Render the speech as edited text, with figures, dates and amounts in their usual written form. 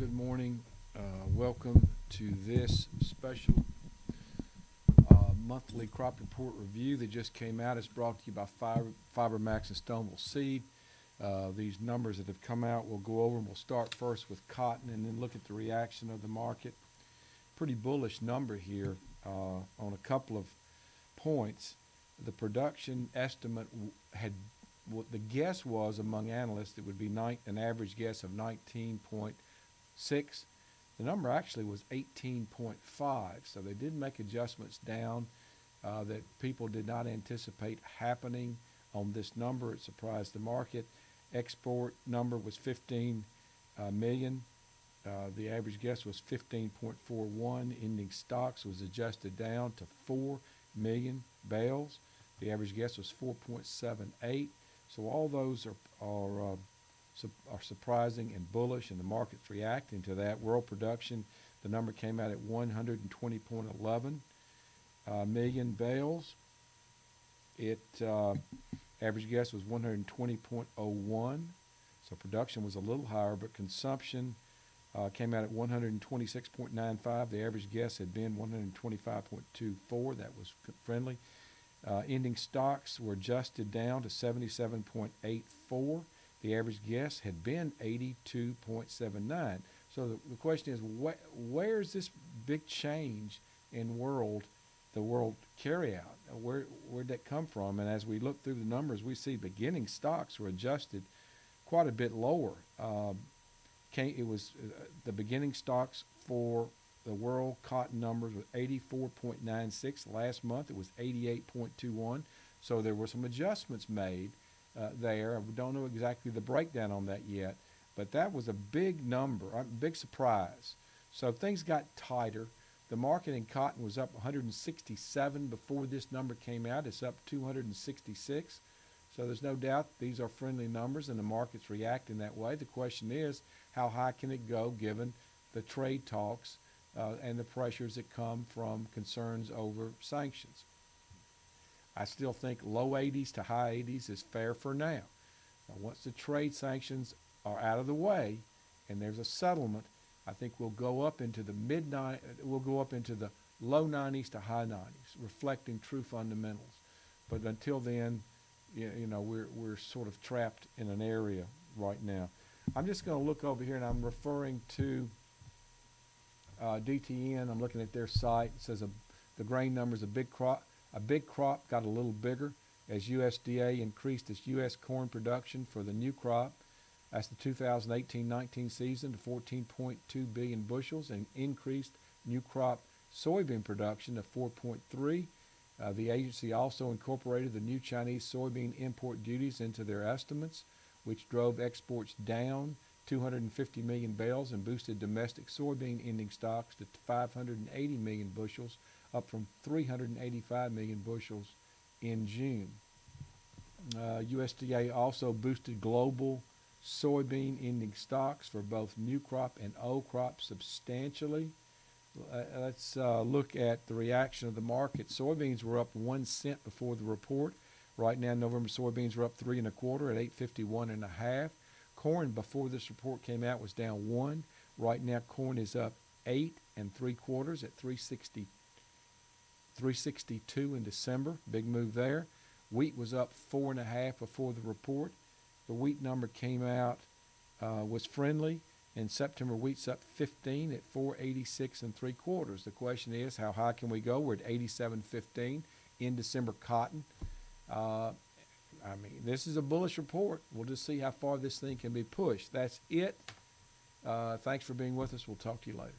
Good morning. Welcome to this special monthly crop report review that just came out. It's brought to you by FiberMax and Stoneville Seed. These numbers that have come out we'll go over, and we'll start first with cotton and then look at the reaction of the market. Pretty bullish number here on a couple of points. The production estimate had what the guess was among analysts, it would be an average guess of 19.6. The number actually was 18.5, so they did make adjustments down that people did not anticipate happening on this number. It surprised the market. Export number was 15 million. The average guess was 15.41. Ending stocks was adjusted down to 4 million bales. The average guess was 4.78. So all those are surprising and bullish, and the market's reacting to that. World production, the number came out at 120.11 million bales. Average guess was 120.01. So production was a little higher, but consumption came out at 126.95. The average guess had been 125.24. That was friendly. Ending stocks were adjusted down to 77.84. The average guess had been 82.79. So the question is, where's this big change in the world carryout? Where'd that come from? And as we look through the numbers, we see beginning stocks were adjusted quite a bit lower. It was the beginning stocks for the world cotton numbers was 84.96. Last month it was 88.21. So there were some adjustments made there. We don't know exactly the breakdown on that yet, but that was a big number, a big surprise. So things got tighter. The market in cotton was up 167 before this number came out. It's up 266. So there's no doubt these are friendly numbers, and the market's reacting that way. The question is, how high can it go given the trade talks and the pressures that come from concerns over sanctions? I still think low 80s to high 80s is fair for now. Once the trade sanctions are out of the way and there's a settlement, I think we'll go up into the low 90s to high 90s, reflecting true fundamentals. But until then, we're sort of trapped in an area right now. I'm just going to look over here, and I'm referring to DTN. I'm looking at their site. It says the grain number is a big crop. A big crop got a little bigger as USDA increased its U.S. corn production for the new crop. That's the 2018-19 season to 14.2 billion bushels, and increased new crop soybean production to 4.3. The agency also incorporated the new Chinese soybean import duties into their estimates, which drove exports down 250 million bales and boosted domestic soybean ending stocks to 580 million bushels, up from 385 million bushels in June. USDA also boosted global soybean ending stocks for both new crop and old crop substantially. Let's look at the reaction of the market. Soybeans were up 1 cent before the report. Right now, November soybeans are up 3 1/4 at 851.5. Corn before this report came out was down 1. Right now, corn is up 8 3/4 at 362 in December. Big move there. Wheat was up 4 1/2 before the report. The wheat number came out was friendly, and September wheat's up 15 at 486 3/4. The question is, how high can we go? We're at 87.15 in December cotton. This is a bullish report. We'll just see how far this thing can be pushed. That's it. Thanks for being with us. We'll talk to you later.